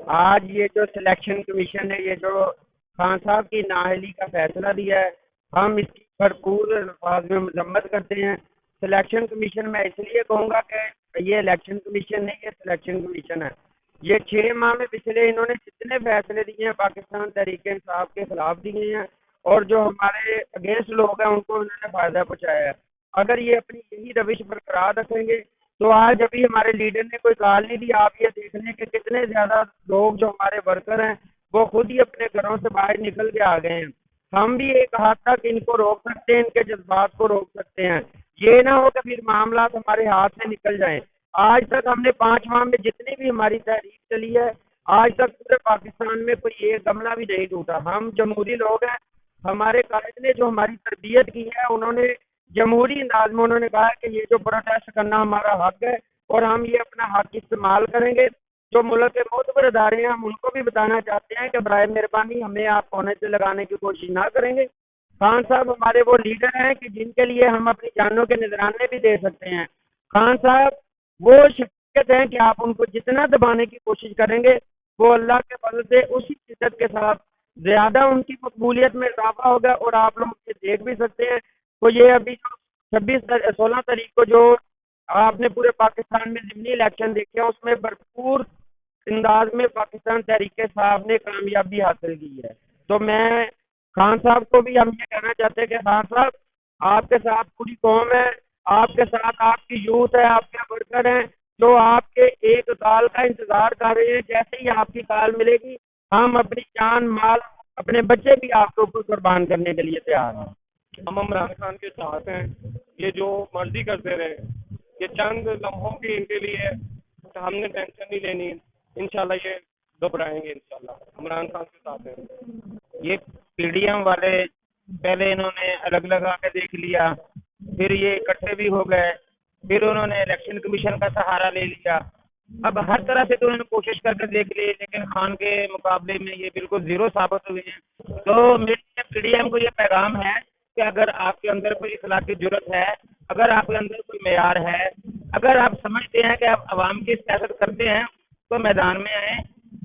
آج یہ جو سلیکشن کمیشن ہے، یہ جو خان صاحب کی نااہلی کا فیصلہ دیا ہے، ہم اس کی بھرپور الفاظ میں مذمت کرتے ہیں۔ سلیکشن کمیشن میں اس لیے کہوں گا کہ یہ الیکشن کمیشن نہیں، یہ سلیکشن کمیشن ہے۔ یہ 6 ماہ میں پچھلے انہوں نے جتنے فیصلے دیے ہیں پاکستان تحریک انصاف کے خلاف دیے ہیں، اور جو ہمارے اگینسٹ لوگ ہیں ان کو انہوں نے فائدہ پہنچایا ہے۔ اگر یہ اپنی یہی روش برقرار رکھیں گے تو آج ابھی ہمارے لیڈر نے کوئی کال نہیں دی، آپ یہ دیکھ لیں کہ کتنے زیادہ لوگ جو ہمارے ورکر ہیں وہ خود ہی اپنے گھروں سے باہر نکل کے آ گئے ہیں۔ ہم بھی ایک حد تک ان کو روک سکتے ہیں، ان کے جذبات کو روک سکتے ہیں، یہ نہ ہو کہ پھر معاملات ہمارے ہاتھ سے نکل جائیں۔ آج تک ہم نے 5 ماہ میں جتنی بھی ہماری تحریک چلی ہے، آج تک پورے پاکستان میں کوئی ایک گملہ بھی نہیں ٹوٹا۔ ہم جمہوری لوگ ہیں، ہمارے قائد نے جو ہماری تربیت کی ہے، انہوں نے جمہوری انداز میں انہوں نے کہا کہ یہ جو پروٹیسٹ کرنا ہمارا حق ہے اور ہم یہ اپنا حق استعمال کریں گے۔ جو ملک کے معتبر ادارے ہیں ہم ان کو بھی بتانا چاہتے ہیں کہ برائے مہربانی ہمیں آپ کونے سے لگانے کی کوشش نہ کریں گے۔ خان صاحب ہمارے وہ لیڈر ہیں کہ جن کے لیے ہم اپنی جانوں کے نذرانے بھی دے سکتے ہیں۔ خان صاحب وہ شخصیت ہیں کہ آپ ان کو جتنا دبانے کی کوشش کریں گے وہ اللہ کے فضل سے اسی شدت کے ساتھ زیادہ ان کی مقبولیت میں اضافہ ہوگا، اور آپ لوگ یہ دیکھ بھی سکتے ہیں۔ تو یہ ابھی 16 تاریخ کو جو آپ نے پورے پاکستان میں ضمنی الیکشن دیکھے ہیں، اس میں بھرپور انداز میں پاکستان تحریک صاحب نے کامیابی حاصل کی ہے۔ تو میں خان صاحب کو بھی ہم یہ کہنا چاہتے ہیں کہ خان صاحب آپ کے ساتھ پوری قوم ہے، آپ کے ساتھ آپ کی یوتھ ہے، آپ کے ورکر ہیں جو آپ کے ایک کال کا انتظار کر رہے ہیں۔ جیسے ہی آپ کی کال ملے گی ہم اپنی جان مال اپنے بچے بھی آپ کے اوپر قربان کرنے کے لیے تیار ہیں۔ ہم عمران خان کے ساتھ ہیں، یہ جو مرضی کرتے رہے، یہ چند لمحوں کی ان کے لیے ہم نے ٹینشن نہیں لینی، انشاءاللہ یہ گھبرائیں گے، انشاءاللہ عمران خان کے ساتھ ہیں۔ یہ پی ڈی ایم والے پہلے انہوں نے الگ الگ آ کے دیکھ لیا، پھر یہ اکٹھے بھی ہو گئے، پھر انہوں نے الیکشن کمیشن کا سہارا لے لیا۔ اب ہر طرح سے تو انہوں نے کوشش کر کے دیکھ لی، لیکن خان کے مقابلے میں یہ بالکل زیرو ثابت ہوئے ہیں۔ تو میرے پی ڈی ایم کو یہ پیغام ہے کہ اگر آپ کے اندر کوئی اخلاقی جرت ہے، اگر آپ کے اندر کوئی معیار ہے، اگر آپ سمجھتے ہیں کہ آپ عوام کی سیاست کرتے ہیں تو میدان میں آئیں،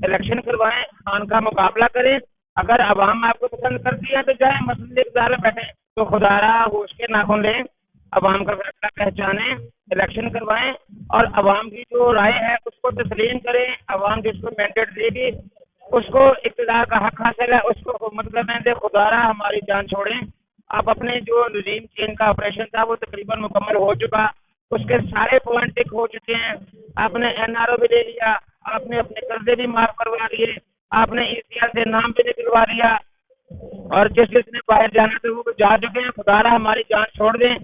الیکشن کروائیں، خان کا مقابلہ کریں۔ اگر عوام آپ کو پسند کرتی ہے تو جائیں مسئلے گزارے بیٹھیں، تو خدا را ہوش کے ناخن لیں، عوام کا فیصلہ پہچانیں، الیکشن کروائیں، اور عوام کی جو رائے ہے اس کو تسلیم کریں۔ عوام جس کو مینڈیٹ دے گی اس کو اقتدار کا حق حاصل ہے، اس کو حکومت کرنے دے، خدا را ہماری جان چھوڑیں۔ آپ اپنے جو نظیم چین کا آپریشن تھا وہ تقریباً مکمل ہو چکا، اس کے سارے پوائنٹ ٹک ہو چکے ہیں۔ آپ نے این آر او بھی لے لیا، آپ نے اپنے قرضے بھی معاف کروا لیے، آپ نے ای سی آر سے نام بھی نکلوا لیا، اور جس نے باہر جانا تھا وہ جا چکے ہیں۔ خدا را ہماری جان چھوڑ دیں۔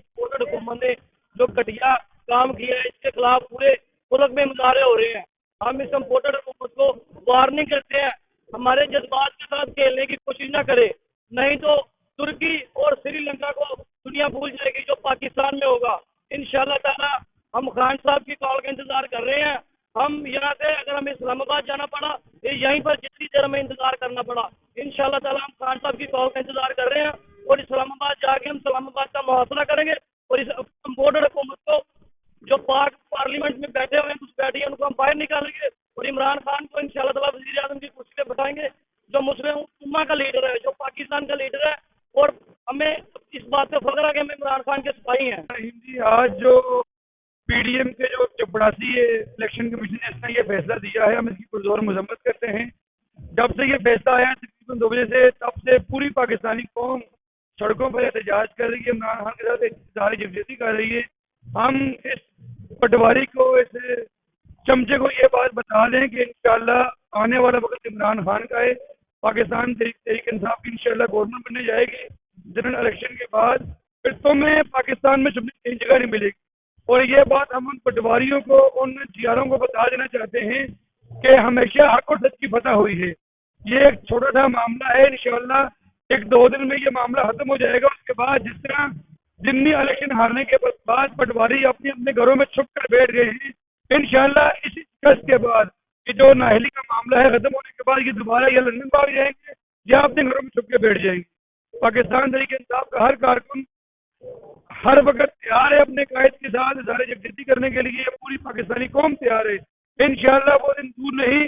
حکومت نے جو گھٹیا کام کیا ہے اس کے خلاف پورے ملک میں مظاہرے ہو رہے ہیں۔ ہم اس امپورٹڈ حکومت کو وارننگ کرتے ہیں، ہمارے جذبات کے ساتھ کھیلنے کی کوشش نہ کرے، نہیں تو ترکی اور سری لنکا کو دنیا بھول جائے گی جو پاکستان میں ہوگا۔ انشاءاللہ تعالی ہم خان صاحب کی کال کا انتظار کر رہے ہیں۔ ہم یہاں سے اگر ہمیں اسلام آباد جانا پڑا، یہیں پر جتنی دیر ہمیں انتظار کرنا پڑا، انشاءاللہ تعالی ہم خان صاحب کی کال کا انتظار کر رہے ہیں، اور اسلام آباد جا کے ہم اسلام آباد کا محاصرہ کریں گے، اور اس امپورٹڈ حکومت کو جو پارلیمنٹ میں بیٹھے ہوئے ہیں کچھ بیٹھے ہیں ان کو ہم باہر نکالیں گے، اور عمران خان کو انشاءاللہ تعالی وزیر اعظم کی کرسی پہ بٹھائیں گے، جو مسلم امہ کا لیڈر ہے، جو پاکستان کا لیڈر ہے، اور ہمیں اس بات پہ فخر ہے کہ ہم عمران خان کے سپاہی ہیں۔ جی آج جو پی ڈی ایم کے جو چپڑاسی الیکشن کمیشن نے اس نے یہ فیصلہ دیا ہے، ہم اس کی پرزور مذمت کرتے ہیں۔ جب سے یہ فیصلہ آیا تقریباً 2 بجے سے، تب سے پوری پاکستانی قوم سڑکوں پر احتجاج کر رہی ہے، عمران خان کے ساتھ اظہار یکجہتی کر رہی ہے۔ ہم اس پٹواری کو، اس چمچے کو یہ بات بتا دیں کہ انشاءاللہ آنے والا وقت عمران خان کا ہے، پاکستان تحریک انصاف کی انشاءاللہ گورنمنٹ بننے جائے گی جنرل الیکشن کے بعد، پھر تمہیں پاکستان میں چھپنے کی جگہ نہیں ملے گی۔ اور یہ بات ہم ان پٹواریوں کو، ان جیاروں کو بتا دینا چاہتے ہیں کہ ہمیشہ حق اور سچ کی فتح ہوئی ہے۔ یہ ایک چھوٹا سا معاملہ ہے، انشاءاللہ 1-2 دن میں یہ معاملہ ختم ہو جائے گا۔ اس کے بعد جس طرح ضمنی الیکشن ہارنے کے بعد پٹواری اپنے اپنے گھروں میں چھپ کر بیٹھ گئے ہیں، انشاءاللہ اسی شکست کے بعد یہ جو نااہلی کا معاملہ ہے ختم ہونے کے بعد یہ دوبارہ یا لندن بھاگ جائیں گے یا اپنے گھروں میں چھپ کے بیٹھ جائیں گے۔ پاکستان تحریک انصاف کا ہر کارکن ہر وقت تیار ہے اپنے قائد کے ساتھ اظہار یکجہتی کرنے کے لیے، پوری پاکستانی قوم تیار ہے۔ انشاءاللہ وہ دن دور نہیں